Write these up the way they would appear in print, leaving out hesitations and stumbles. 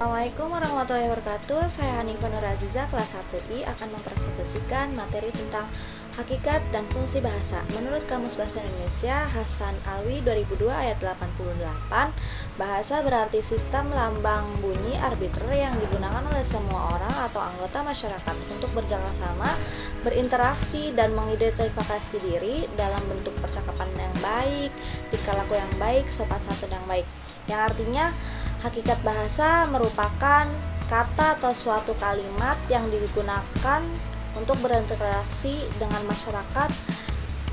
Assalamualaikum warahmatullahi wabarakatuh. Saya Hanifah Nur Aziza, kelas 1I akan mempresentasikan materi tentang hakikat dan fungsi bahasa. Menurut Kamus Bahasa Indonesia Hasan Alwi 2002 ayat 88, bahasa berarti sistem lambang bunyi arbiter yang digunakan oleh semua orang atau anggota masyarakat untuk berjalan sama, berinteraksi dan mengidentifikasi diri dalam bentuk percakapan yang baik, tingkah laku yang baik, sopan santun yang baik. Yang artinya hakikat bahasa merupakan kata atau suatu kalimat yang digunakan untuk berinteraksi dengan masyarakat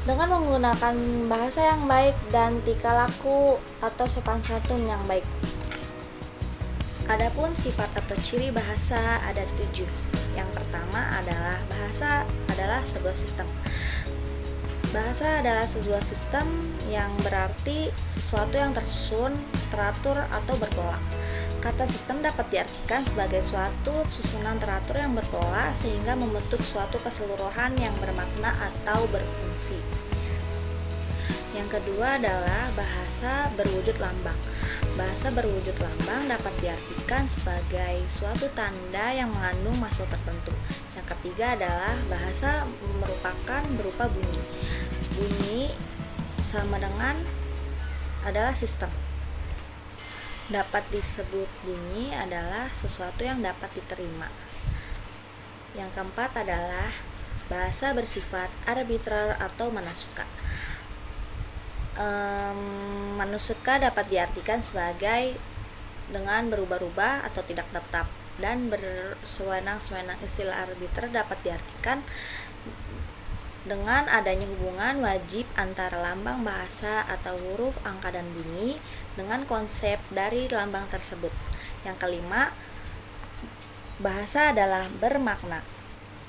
dengan menggunakan bahasa yang baik dan tingkah laku atau sopan santun yang baik. Adapun sifat atau ciri bahasa ada 7. Yang pertama adalah bahasa adalah sebuah sistem. Bahasa adalah sebuah sistem yang berarti sesuatu yang tersusun, teratur, atau berpola. Kata sistem dapat diartikan sebagai suatu susunan teratur yang berpola sehingga membentuk suatu keseluruhan yang bermakna atau berfungsi. Yang kedua adalah bahasa berwujud lambang. Bahasa berwujud lambang dapat diartikan sebagai suatu tanda yang mengandung maksud tertentu. Yang ketiga adalah bahasa merupakan berupa bunyi. Bunyi sama dengan adalah sistem. Dapat disebut bunyi adalah sesuatu yang dapat diterima. Yang keempat adalah bahasa bersifat arbitrer atau manasuka. Manasuka dapat diartikan sebagai dengan berubah-ubah atau tidak tetap, dan bersewenang-sewenang. Istilah arbiter dapat diartikan dengan adanya hubungan wajib antara lambang bahasa atau huruf, angka, dan bunyi dengan konsep dari lambang tersebut. Yang kelima, bahasa adalah bermakna,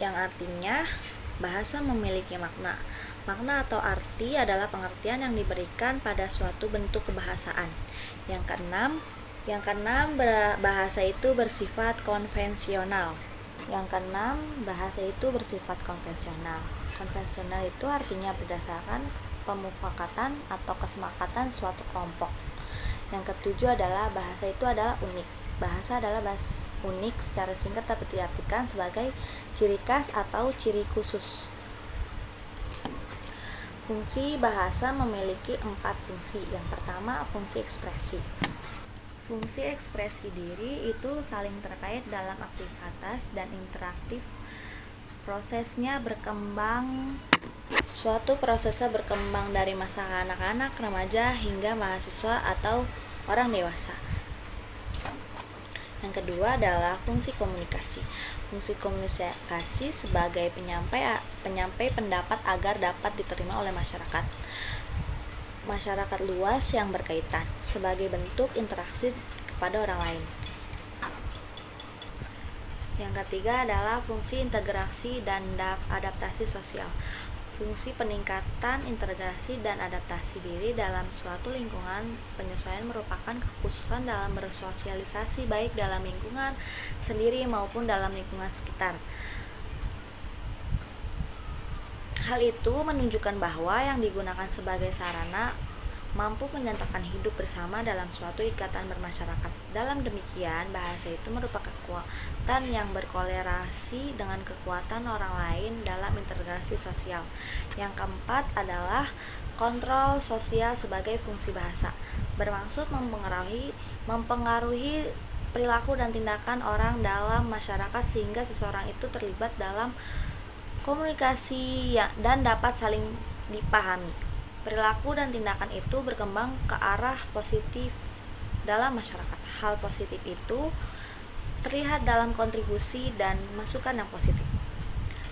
yang artinya bahasa memiliki makna. Makna atau arti adalah pengertian yang diberikan pada suatu bentuk kebahasaan. Yang keenam, bahasa itu bersifat konvensional. Bahasa itu bersifat konvensional. Konvensional itu artinya berdasarkan pemufakatan atau kesepakatan suatu kelompok. Yang ketujuh adalah bahasa itu adalah unik. Bahasa adalah unik secara singkat dapat diartikan sebagai ciri khas atau ciri khusus. Fungsi bahasa memiliki 4 fungsi. Yang pertama, fungsi ekspresi. Fungsi ekspresi diri itu saling terkait dalam aktivitas dan interaktif. Prosesnya berkembang dari masa anak-anak, remaja, hingga mahasiswa atau orang dewasa. Yang kedua adalah fungsi komunikasi. Fungsi komunikasi sebagai penyampai pendapat agar dapat diterima oleh masyarakat luas yang berkaitan sebagai bentuk interaksi kepada orang lain. Yang ketiga adalah fungsi integrasi dan adaptasi sosial. Fungsi peningkatan integrasi dan adaptasi diri dalam suatu lingkungan. Penyesuaian merupakan kekhususan dalam bersosialisasi baik dalam lingkungan sendiri maupun dalam lingkungan sekitar. Hal itu menunjukkan bahwa yang digunakan sebagai sarana mampu menyatakan hidup bersama dalam suatu ikatan bermasyarakat. Dalam demikian, bahasa itu merupakan kekuatan yang berkorelasi dengan kekuatan orang lain dalam integrasi sosial. Yang keempat adalah kontrol sosial sebagai fungsi bahasa, bermaksud mempengaruhi perilaku dan tindakan orang dalam masyarakat sehingga seseorang itu terlibat dalam komunikasi dan dapat saling dipahami. Perilaku dan tindakan itu berkembang ke arah positif dalam masyarakat. Hal positif itu terlihat dalam kontribusi dan masukan yang positif.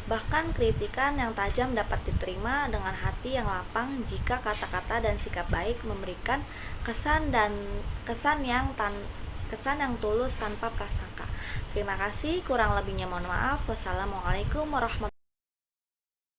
Bahkan kritikan yang tajam dapat diterima dengan hati yang lapang jika kata-kata dan sikap baik memberikan kesan yang tulus tanpa prasangka. Terima kasih, kurang lebihnya mohon maaf. Wassalamualaikum warahmatullahi wabarakatuh.